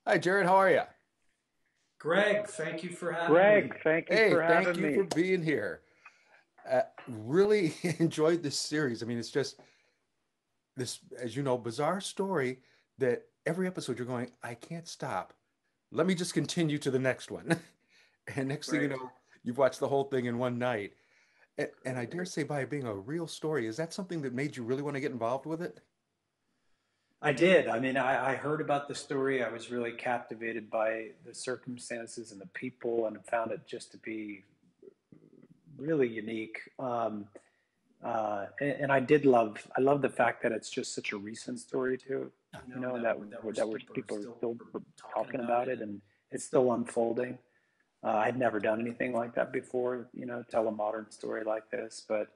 Hi, Jared. How are you? Greg, thank you for having me. Greg, thank you Hey, for thank having you for me. being here. Really enjoyed this series. I mean, it's just this, as you know, bizarre story that every episode you're going, I can't stop. Let me just continue to the next one. And next thing you Right. know, you've watched the whole thing in one night. And I Great. dare say, by it being a real story, is that something that made you really want to get involved with it? I did. I mean, I heard about the story. I was really captivated by the circumstances and the people, and found it just to be really unique. And I love the fact that it's just such a recent story too. You know, that we're people are still talking about it, and it's still unfolding. I'd never done anything like that before. You know, tell a modern story like this, but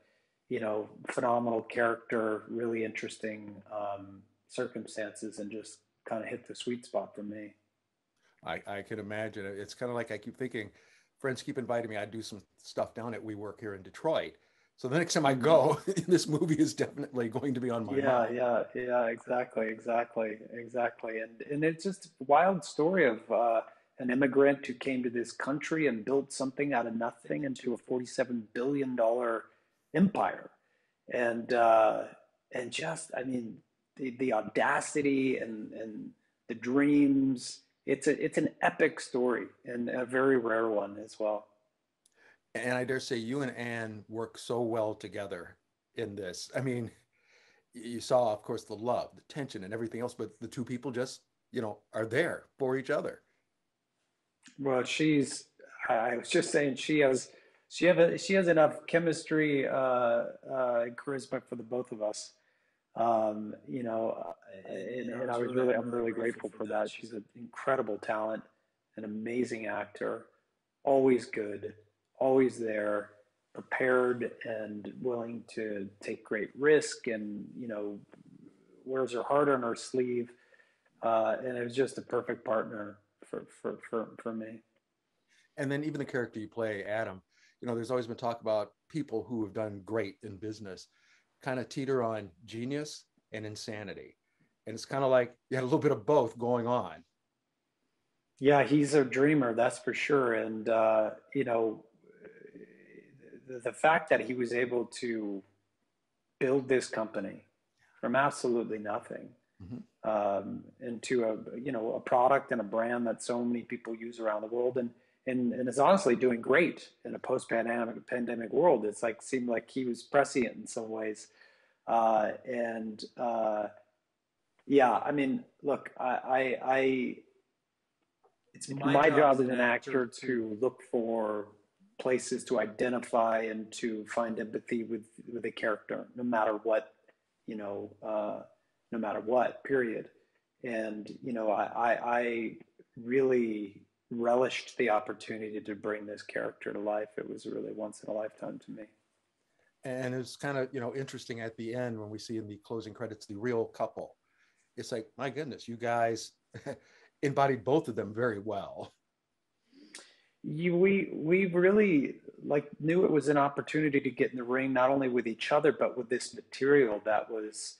phenomenal character, really interesting circumstances, and just kind of hit the sweet spot for me. I can imagine. It's kind of like I keep thinking, friends keep inviting me. I do some stuff down at WeWork here in Detroit. So the next time I Mhm. go, this movie is definitely going to be on my Yeah, mind. yeah, yeah, exactly. And it's just a wild story of an immigrant who came to this country and built something out of nothing into a $47 billion empire. And just, I mean, the audacity and the dreams. It's an epic story, and a very rare one as well. And I dare say you and Anne work so well together in this. I mean, you saw, of course, the love, the tension, and everything else, but the two people just, are there for each other. Well, I was just saying she has enough chemistry, and charisma for the both of us. Um, you know, and I'm really grateful for that. She's an incredible talent, an amazing actor, always good, always there, prepared and willing to take great risk, and wears her heart on her sleeve. And it was just a perfect partner for me. And then even the character you play, Adam, there's always been talk about people who have done great in business kind of teeter on genius and insanity. And it's kind of like you had a little bit of both going on. Yeah, he's a dreamer, that's for sure. And the fact that he was able to build this company from absolutely nothing, Mhm. into a product and a brand that so many people use around the world, and is honestly doing great in a post-pandemic world. It's like seemed like he was prescient in some ways. And Yeah, I mean, look, it's my job as an actor to look for places to identify and to find empathy with a character, no matter what, you know, uh, no matter what, period. And I really relished the opportunity to bring this character to life. It was really once in a lifetime to me. And it's kind of, interesting at the end when we see in the closing credits the real couple. It's like, my goodness, you guys embodied both of them very well. We really like knew it was an opportunity to get in the ring, not only with each other but with this material that was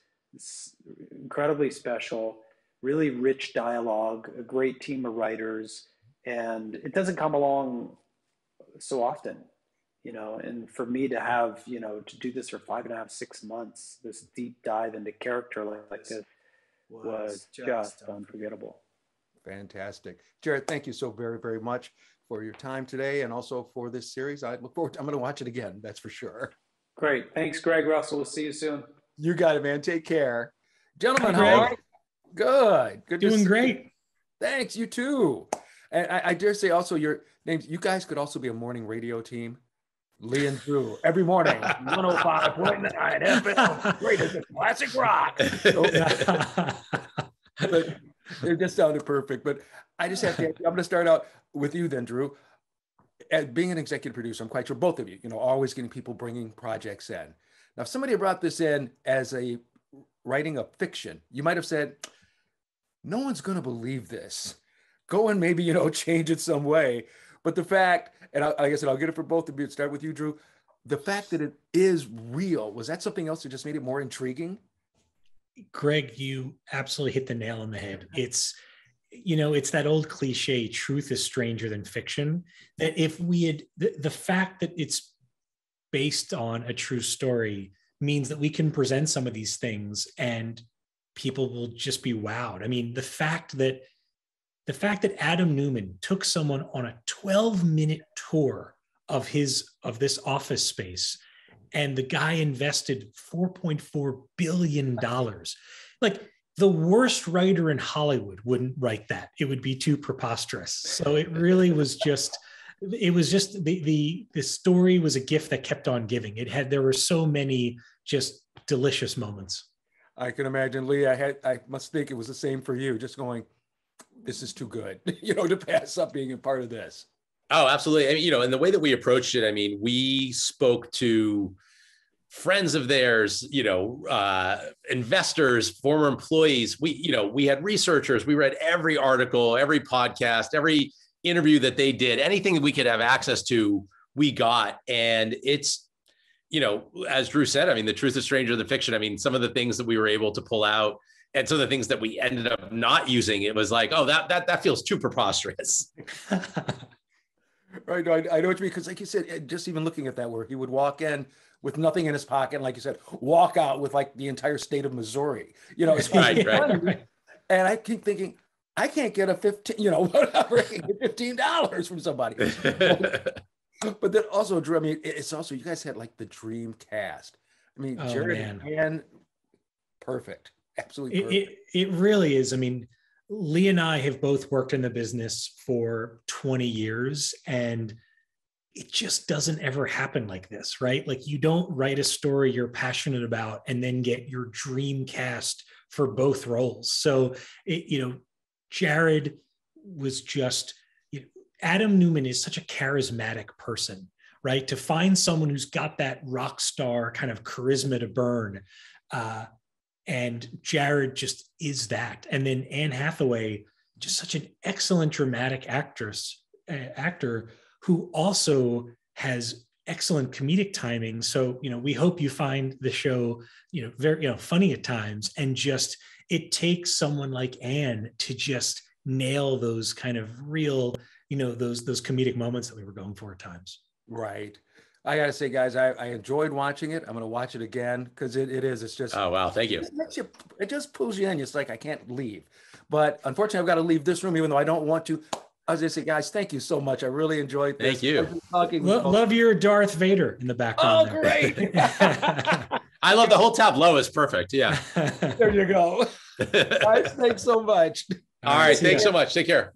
incredibly special, really rich dialogue, a great team of writers, and it doesn't come along so often. And for me to have, to do this for 5.5, 6 months, this deep dive into character like this was just unforgettable. Fantastic. Jared, thank you so very, very much for your time today and also for this series. I look forward to, I'm going to watch it again. That's for sure. Great. Thanks, Greg Russell. We'll see you soon. You got it, man. Take care. Hi, Gentlemen, how are Greg. you? Good. Good to Doing see you. great. Thanks. You too. And I dare say also your names, you guys could also be a morning radio team. Lee and Drew every morning, 105.9 FM, great as a classic rock. So, but it just sounded perfect. But I just have to, I'm going to start out with you then, Drew. As being an executive producer, I'm quite sure both of you, always getting people bringing projects in. Now, if somebody brought this in as a writing a fiction, you might have said, no one's going to believe this. Go and maybe, change it some way. But the fact, and like I said, I'll get it for both of you. Start with you, Drew. The fact that it is real, was that something else that just made it more intriguing? Greg, you absolutely hit the nail on the head. it's that old cliche, truth is stranger than fiction, that if we had the fact that it's based on a true story means that we can present some of these things and people will just be wowed. I mean, the fact that Adam Newman took someone on a 12-minute tour of this office space, and the guy invested $4.4 billion. Like, the worst writer in Hollywood wouldn't write that. It would be too preposterous. So it really was just, the story was a gift that kept on giving. There were so many just delicious moments. I can imagine, Lee, I must think it was the same for you, just going, this is too good, to pass up being a part of this. Oh, absolutely. I mean, and the way that we approached it, I mean, we spoke to friends of theirs, investors, former employees. We had researchers. We read every article, every podcast, every interview that they did, anything that we could have access to, we got. And it's, as Drew said, I mean, the truth is stranger than fiction. I mean, some of the things that we were able to pull out and some of the things that we ended up not using, it was like, oh, that feels too preposterous. Right. I know what you mean. Because like you said, just even looking at that work, he would walk in with nothing in his pocket. And like you said, walk out with like the entire state of Missouri, it's right. And I keep thinking, I can't get a whatever, I can get $15 from somebody. But then also, Drew, I mean, it's also, you guys had like the dream cast. I mean, Jared and perfect. Absolutely perfect. It really is. I mean, Lee and I have both worked in the business for 20 years, and it just doesn't ever happen like this, right? Like, you don't write a story you're passionate about and then get your dream cast for both roles. So, Jared was just, Adam Newman is such a charismatic person, right? To find someone who's got that rock star kind of charisma to burn, and Jared just is that. And then Anne Hathaway, just such an excellent dramatic actor who also has excellent comedic timing. So, we hope you find the show, very, funny at times, and just, it takes someone like Anne to just nail those kind of real, those comedic moments that we were going for at times. Right. I got to say, guys, I enjoyed watching it. I'm going to watch it again because it's just. Oh, wow. Thank you. It just pulls you in. It's like, I can't leave. But unfortunately, I've got to leave this room, even though I don't want to. I was going to say, guys, thank you so much. I really enjoyed this. Thank you. Love your Darth Vader in the background. Oh, great. I love the whole tableau is perfect. Yeah. There you go. Guys, thanks so much. All right. Thanks so much. Take care.